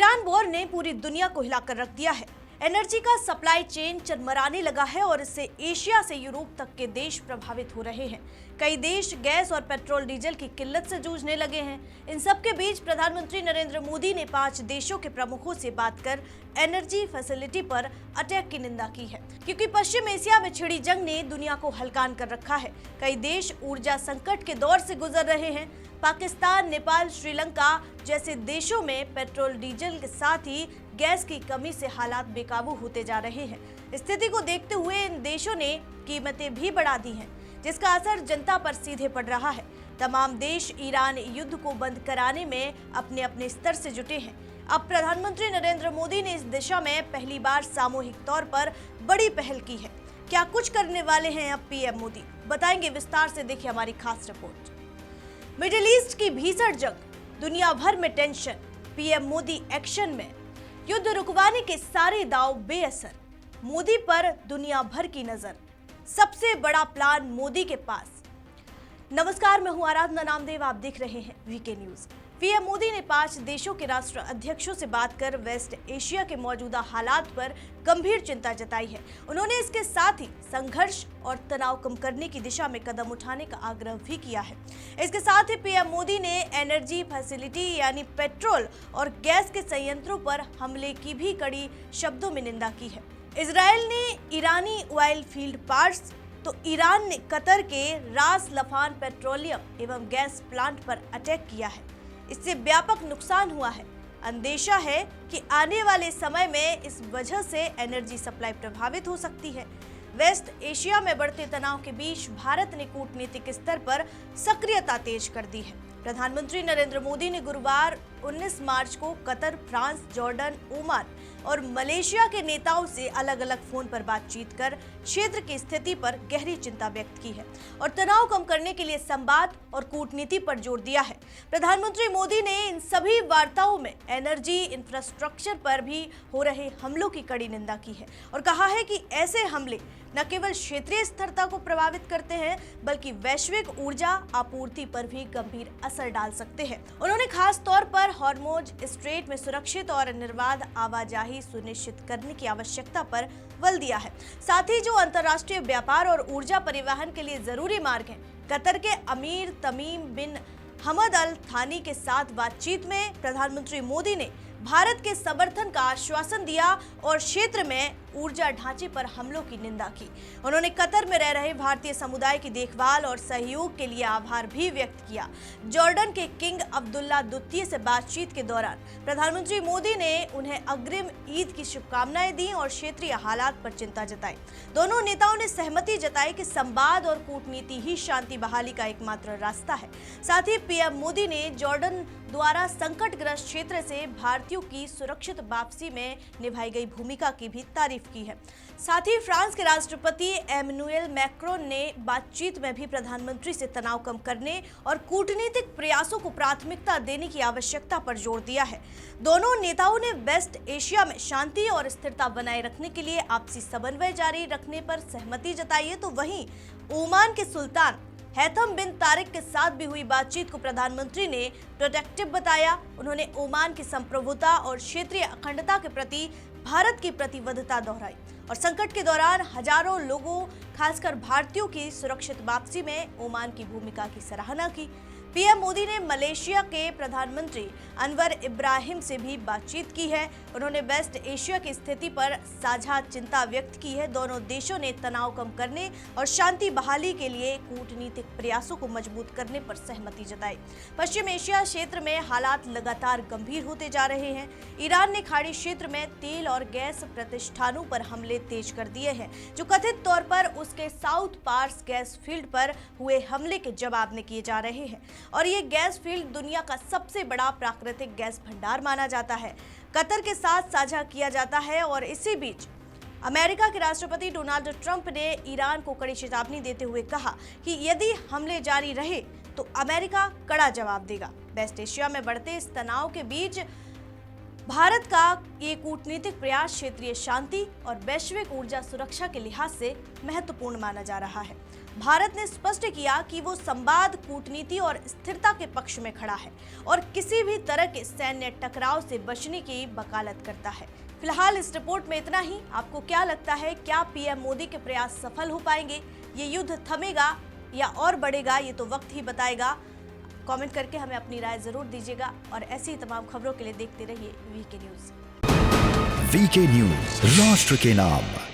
Iran war ने पूरी दुनिया को हिलाकर रख दिया है। एनर्जी का सप्लाई चेन चरमराने लगा है और इससे एशिया से यूरोप तक के देश प्रभावित हो रहे हैं। कई देश गैस और पेट्रोल डीजल की किल्लत से जूझने लगे हैं। इन सब के बीच प्रधानमंत्री नरेंद्र मोदी ने 5 देशों के प्रमुखों से बात कर एनर्जी फैसिलिटी पर अटैक की निंदा की है, क्योंकि पश्चिम एशिया में छिड़ी जंग ने दुनिया को हलकान कर रखा है। कई देश ऊर्जा संकट के दौर से गुजर रहे हैं। पाकिस्तान, नेपाल, श्रीलंका जैसे देशों में पेट्रोल डीजल के साथ ही गैस की कमी से हालात बेकाबू होते जा रहे हैं। स्थिति को देखते हुए इन देशों ने कीमतें भी बढ़ा दी हैं, जिसका असर जनता पर सीधे पड़ रहा है। तमाम देश ईरान युद्ध को बंद कराने में अपने अपने स्तर से जुटे हैं। अब प्रधानमंत्री नरेंद्र मोदी ने इस दिशा में पहली बार सामूहिक तौर पर बड़ी पहल की है। क्या कुछ करने वाले हैं अब पीएम मोदी, बताएंगे विस्तार से। देखिए हमारी खास रिपोर्ट। मिडिल ईस्ट की भीषण जंग, दुनिया भर में टेंशन, पीएम मोदी एक्शन में। युद्ध रुकवाने के सारे दांव बेअसर, मोदी पर दुनिया भर की नजर। सबसे बड़ा प्लान मोदी के पास। नमस्कार, मैं हूं आराधना नामदेव, आप देख रहे हैं वीके न्यूज। पीएम मोदी ने 5 देशों के राष्ट्र अध्यक्षों से बात कर वेस्ट एशिया के मौजूदा हालात पर गंभीर चिंता जताई है। उन्होंने इसके साथ ही संघर्ष और तनाव कम करने की दिशा में कदम उठाने का आग्रह भी किया है। इसके साथ ही पीएम मोदी ने एनर्जी फैसिलिटी यानी पेट्रोल और गैस के संयंत्रों पर हमले की भी कड़ी शब्दों में निंदा की है। इजरायल ने ईरानी ऑयल फील्ड पार्ट्स, तो ईरान ने कतर के रास लफान पेट्रोलियम एवं गैस प्लांट पर अटैक किया है। इससे व्यापक नुकसान हुआ है। अंदेशा है कि आने वाले समय में इस वजह से एनर्जी सप्लाई प्रभावित हो सकती है। वेस्ट एशिया में बढ़ते तनाव के बीच भारत ने कूटनीतिक स्तर पर सक्रियता तेज कर दी है। प्रधानमंत्री नरेंद्र मोदी ने गुरुवार 19 मार्च को कतर, फ्रांस, जॉर्डन, ओमान और मलेशिया के नेताओं से अलग अलग फोन पर बातचीत कर क्षेत्र की स्थिति पर गहरी चिंता व्यक्त की है और तनाव कम करने के लिए संवाद और कूटनीति पर जोर दिया है। प्रधानमंत्री मोदी ने इन सभी वार्ताओं में एनर्जी इंफ्रास्ट्रक्चर पर भी हो रहे हमलों की कड़ी निंदा की है और कहा है कि ऐसे हमले न केवल क्षेत्रीय स्थिरता को प्रभावित करते हैं, बल्कि वैश्विक ऊर्जा आपूर्ति पर भी गंभीर असर डाल सकते हैं। उन्होंने खास तौर पर हॉर्मुज स्ट्रेट में सुरक्षित और निर्बाध आवाजाही सुनिश्चित करने की आवश्यकता पर बल दिया है। साथ ही जो अंतर्राष्ट्रीय व्यापार और ऊर्जा परिवहन के लिए जरूरी मार्ग हैं, कतर के अमीर तमीम बिन हमद अल थानी के साथ बातचीत में प्रधानमंत्री मोदी ने भारत के समर्थन का आश्वासन दिया और क्षेत्र में ऊर्जा ढांचे पर हमलों की निंदा की। उन्होंने कतर में रह रहे भारतीय समुदाय की देखभाल और सहयोग के लिए आभार भी व्यक्त किया। जॉर्डन के किंग अब्दुल्ला द्वितीय से बातचीत के दौरान प्रधानमंत्री मोदी ने उन्हें अग्रिम ईद की शुभकामनाएं दी और क्षेत्रीय हालात पर चिंता जताई। दोनों नेताओं ने सहमति जताई कि संवाद और कूटनीति ही शांति बहाली का एकमात्र रास्ता है। साथ ही पीएम मोदी ने जॉर्डन द्वारा संकटग्रस्त क्षेत्र से भारतीयों की सुरक्षित वापसी में निभाई गई भूमिका की भी तारीफ की है। साथ ही फ्रांस के राष्ट्रपति एमेनुएल मैक्रोन ने बातचीत में भी प्रधानमंत्री से तनाव कम करने और कूटनीतिक प्रयासों को प्राथमिकता देने की आवश्यकता पर जोर दिया है। दोनों नेताओं ने वेस्ट एशिया में शांति और स्थिरता बनाए रखने के लिए आपसी समन्वय जारी रखने पर सहमति जताई है। तो वहीं ओमान के सुल्तान हैथम बिन तारिक के साथ भी हुई बातचीत को प्रधानमंत्री ने प्रोटेक्टिव बताया। उन्होंने ओमान की संप्रभुता और क्षेत्रीय अखंडता के प्रति भारत की प्रतिबद्धता दोहराई और संकट के दौरान हजारों लोगों, खासकर भारतीयों की सुरक्षित वापसी में ओमान की भूमिका की सराहना की। पीएम मोदी ने मलेशिया के प्रधानमंत्री अनवर इब्राहिम से भी बातचीत की है। उन्होंने वेस्ट एशिया की स्थिति पर साझा चिंता व्यक्त की है। दोनों देशों ने तनाव कम करने और शांति बहाली के लिए कूटनीतिक प्रयासों को मजबूत करने पर सहमति जताई। पश्चिम एशिया क्षेत्र में हालात लगातार गंभीर होते जा रहे हैं। ईरान ने खाड़ी क्षेत्र में तेल और गैस प्रतिष्ठानों पर हमले तेज कर दिए हैं, जो कथित तौर पर उसके साउथ पार्स गैस फील्ड पर हुए हमले के जवाब में किए जा रहे हैं और ये गैस फील्ड दुनिया का सबसे बड़ा प्राकृतिक गैस भंडार माना जाता है। कतर के साथ साझा किया जाता है और इसी बीच अमेरिका के राष्ट्रपति डोनाल्ड ट्रंप ने ईरान को कड़ी चेतावनी देते हुए कहा कि यदि हमले जारी रहे तो अमेरिका कड़ा जवाब देगा। वेस्ट एशिया में बढ़ते इस तनाव के बीच भारत का ये कूटनीतिक प्रयास क्षेत्रीय शांति और वैश्विक ऊर्जा सुरक्षा के लिहाज से महत्वपूर्ण माना जा रहा है। भारत ने स्पष्ट किया कि वो संवाद, कूटनीति और स्थिरता के पक्ष में खड़ा है और किसी भी तरह के सैन्य टकराव से बचने की वकालत करता है। फिलहाल इस रिपोर्ट में इतना ही। आपको क्या लगता है, क्या पीएम मोदी के प्रयास सफल हो पाएंगे? ये युद्ध थमेगा या और बढ़ेगा, ये तो वक्त ही बताएगा। कमेंट करके हमें अपनी राय जरूर दीजिएगा और ऐसी ही तमाम खबरों के लिए देखते रहिए वीके न्यूज। वीके न्यूज, राष्ट्र के नाम।